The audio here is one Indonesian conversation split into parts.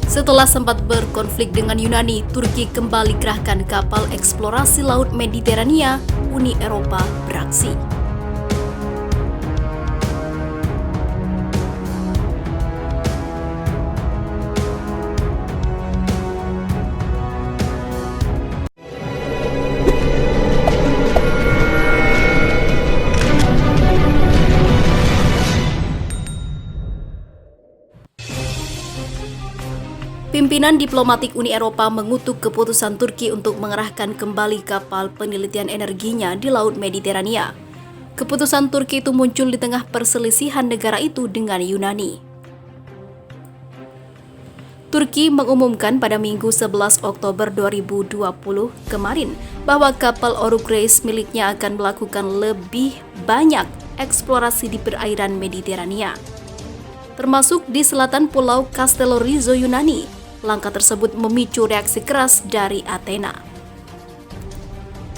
Setelah sempat berkonflik dengan Yunani, Turki kembali kerahkan kapal eksplorasi Laut Mediterania. Uni Eropa beraksi. Pimpinan diplomatik Uni Eropa mengutuk keputusan Turki untuk mengerahkan kembali kapal penelitian energinya di Laut Mediterania. Keputusan Turki itu muncul di tengah perselisihan negara itu dengan Yunani. Turki mengumumkan pada Minggu 11 Oktober 2020 kemarin bahwa kapal Oruç Reis miliknya akan melakukan lebih banyak eksplorasi di perairan Mediterania, termasuk di selatan Pulau Castellorizo, Yunani. Langkah tersebut memicu reaksi keras dari Athena.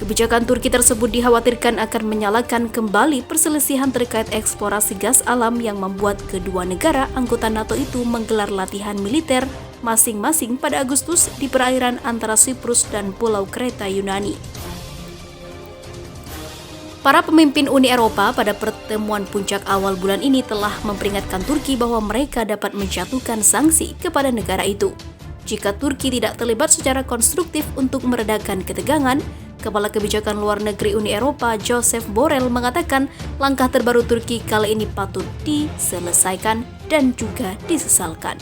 Kebijakan Turki tersebut dikhawatirkan akan menyalakan kembali perselisihan terkait eksplorasi gas alam yang membuat kedua negara anggota NATO itu menggelar latihan militer masing-masing pada Agustus di perairan antara Siprus dan Pulau Kreta, Yunani. Para pemimpin Uni Eropa pada pertemuan puncak awal bulan ini telah memperingatkan Turki bahwa mereka dapat menjatuhkan sanksi kepada negara itu jika Turki tidak terlibat secara konstruktif untuk meredakan ketegangan. Kepala Kebijakan Luar Negeri Uni Eropa Joseph Borrell mengatakan langkah terbaru Turki kali ini patut diselesaikan dan juga disesalkan.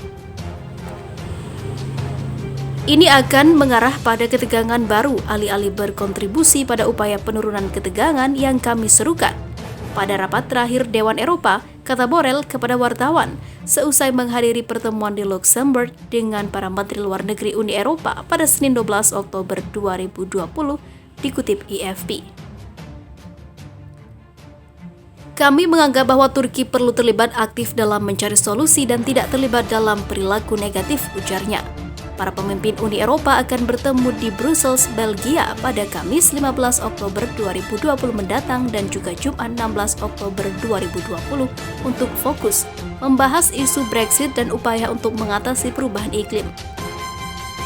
Ini akan mengarah pada ketegangan baru alih-alih berkontribusi pada upaya penurunan ketegangan yang kami serukan. Pada rapat terakhir Dewan Eropa, kata Borrell kepada wartawan, seusai menghadiri pertemuan di Luxembourg dengan para Menteri Luar Negeri Uni Eropa pada Senin 12 Oktober 2020, dikutip AFP. Kami menganggap bahwa Turki perlu terlibat aktif dalam mencari solusi dan tidak terlibat dalam perilaku negatif, ujarnya. Para pemimpin Uni Eropa akan bertemu di Brussels, Belgia pada Kamis 15 Oktober 2020 mendatang dan juga Jumat 16 Oktober 2020 untuk fokus membahas isu Brexit dan upaya untuk mengatasi perubahan iklim.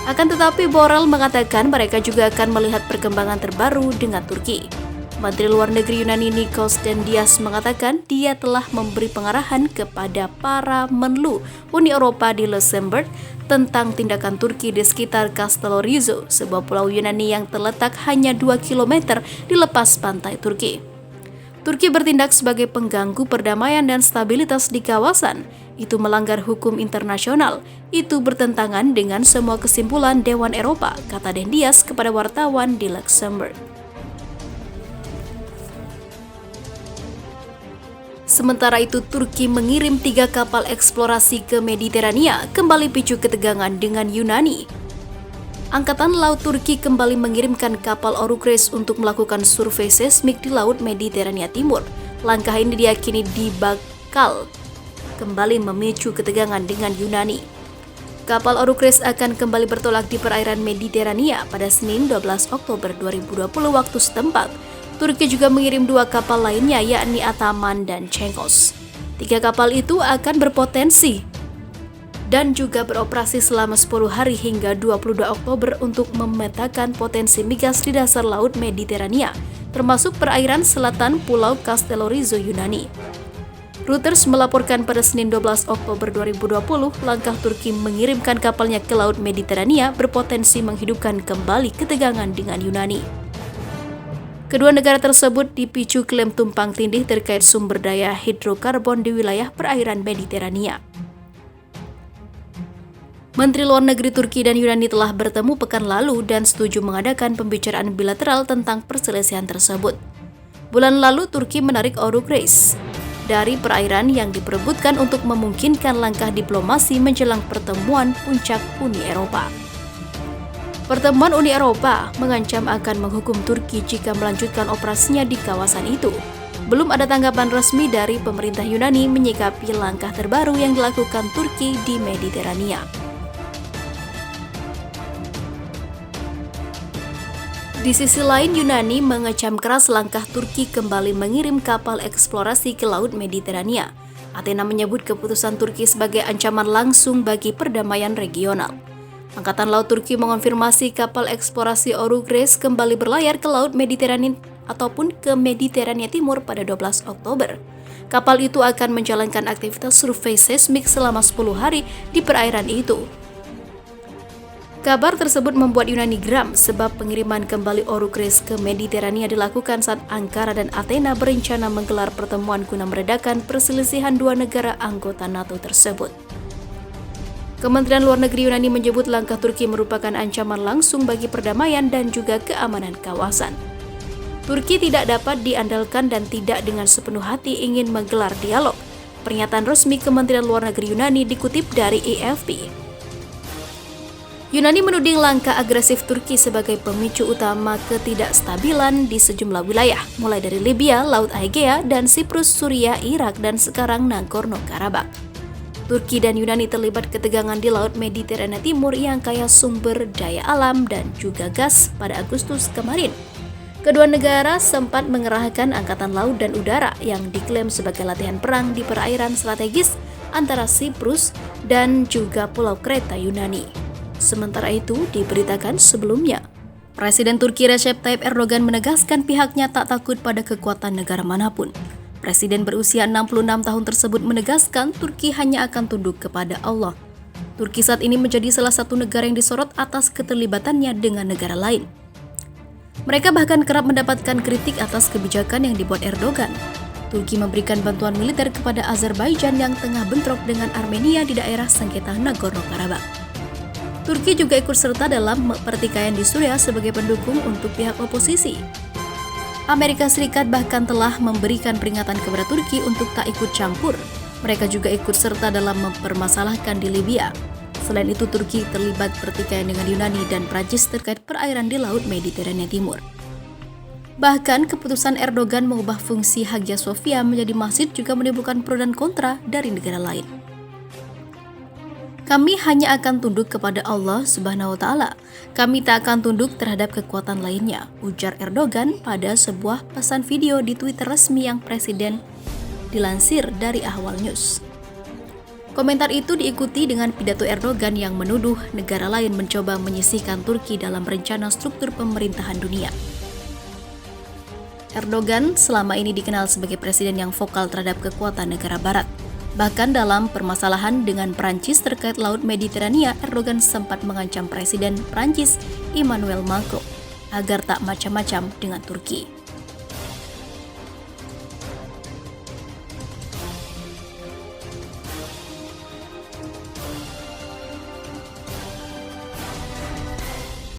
Akan tetapi Borrell mengatakan mereka juga akan melihat perkembangan terbaru dengan Turki. Menteri Luar Negeri Yunani Nikos Dendias mengatakan dia telah memberi pengarahan kepada para menlu Uni Eropa di Luxembourg tentang tindakan Turki di sekitar Castellorizo, sebuah pulau Yunani yang terletak hanya 2 km di lepas pantai Turki. Turki bertindak sebagai pengganggu perdamaian dan stabilitas di kawasan. Itu melanggar hukum internasional. Itu bertentangan dengan semua kesimpulan Dewan Eropa, kata Dendias kepada wartawan di Luxembourg. Sementara itu, Turki mengirim 3 kapal eksplorasi ke Mediterania, kembali picu ketegangan dengan Yunani. Angkatan Laut Turki kembali mengirimkan kapal Oruç Reis untuk melakukan survei seismik di Laut Mediterania Timur. Langkah ini diyakini bakal kembali memicu ketegangan dengan Yunani. Kapal Oruç Reis akan kembali bertolak di perairan Mediterania pada Senin 12 Oktober 2020 waktu setempat. Turki juga mengirim 2 kapal lainnya, yakni Ataman dan Cengkos. 3 kapal itu akan berpotensi dan juga beroperasi selama 10 hari hingga 22 Oktober untuk memetakan potensi migas di dasar Laut Mediterania, termasuk perairan selatan Pulau Castellorizo, Yunani. Reuters melaporkan pada Senin 12 Oktober 2020, langkah Turki mengirimkan kapalnya ke Laut Mediterania berpotensi menghidupkan kembali ketegangan dengan Yunani. Kedua negara tersebut dipicu klaim tumpang tindih terkait sumber daya hidrokarbon di wilayah perairan Mediterania. Menteri Luar Negeri Turki dan Yunani telah bertemu pekan lalu dan setuju mengadakan pembicaraan bilateral tentang perselisihan tersebut. Bulan lalu, Turki menarik Oruç Reis dari perairan yang diperebutkan untuk memungkinkan langkah diplomasi menjelang pertemuan puncak Uni Eropa. Pertemuan Uni Eropa mengancam akan menghukum Turki jika melanjutkan operasinya di kawasan itu. Belum ada tanggapan resmi dari pemerintah Yunani menyikapi langkah terbaru yang dilakukan Turki di Mediterania. Di sisi lain, Yunani mengecam keras langkah Turki kembali mengirim kapal eksplorasi ke Laut Mediterania. Athena menyebut keputusan Turki sebagai ancaman langsung bagi perdamaian regional. Angkatan Laut Turki mengonfirmasi kapal eksplorasi Orucres kembali berlayar ke Laut Mediterania ataupun ke Mediterania Timur pada 12 Oktober. Kapal itu akan menjalankan aktivitas survei seismik selama 10 hari di perairan itu. Kabar tersebut membuat Yunani geram sebab pengiriman kembali Orucres ke Mediterania dilakukan saat Ankara dan Athena berencana menggelar pertemuan guna meredakan perselisihan dua negara anggota NATO tersebut. Kementerian Luar Negeri Yunani menyebut langkah Turki merupakan ancaman langsung bagi perdamaian dan juga keamanan kawasan. Turki tidak dapat diandalkan dan tidak dengan sepenuh hati ingin menggelar dialog. Pernyataan resmi Kementerian Luar Negeri Yunani dikutip dari AFP. Yunani menuding langkah agresif Turki sebagai pemicu utama ketidakstabilan di sejumlah wilayah, mulai dari Libya, Laut Aegea, dan Siprus, Suriah, Irak, dan sekarang Nagorno-Karabakh. Turki dan Yunani terlibat ketegangan di Laut Mediterania Timur yang kaya sumber daya alam dan juga gas pada Agustus kemarin. Kedua negara sempat mengerahkan angkatan laut dan udara yang diklaim sebagai latihan perang di perairan strategis antara Siprus dan juga Pulau Kreta Yunani. Sementara itu, diberitakan sebelumnya, Presiden Turki Recep Tayyip Erdogan menegaskan pihaknya tak takut pada kekuatan negara manapun. Presiden berusia 66 tahun tersebut menegaskan Turki hanya akan tunduk kepada Allah. Turki saat ini menjadi salah satu negara yang disorot atas keterlibatannya dengan negara lain. Mereka bahkan kerap mendapatkan kritik atas kebijakan yang dibuat Erdogan. Turki memberikan bantuan militer kepada Azerbaijan yang tengah bentrok dengan Armenia di daerah sengketa Nagorno-Karabakh. Turki juga ikut serta dalam pertikaian di Suriah sebagai pendukung untuk pihak oposisi. Amerika Serikat bahkan telah memberikan peringatan kepada Turki untuk tak ikut campur. Mereka juga ikut serta dalam mempermasalahkan di Libya. Selain itu, Turki terlibat pertikaian dengan Yunani dan Prancis terkait perairan di Laut Mediterania Timur. Bahkan, keputusan Erdogan mengubah fungsi Hagia Sophia menjadi masjid juga menimbulkan pro dan kontra dari negara lain. Kami hanya akan tunduk kepada Allah Subhanahu wa Ta'ala. Kami tak akan tunduk terhadap kekuatan lainnya, ujar Erdogan pada sebuah pesan video di Twitter resmi yang Presiden dilansir dari Ahwal News. Komentar itu diikuti dengan pidato Erdogan yang menuduh negara lain mencoba menyisihkan Turki dalam rencana struktur pemerintahan dunia. Erdogan selama ini dikenal sebagai presiden yang vokal terhadap kekuatan negara barat. Bahkan dalam permasalahan dengan Prancis terkait Laut Mediterania, Erdogan sempat mengancam Presiden Prancis Emmanuel Macron agar tak macam-macam dengan Turki.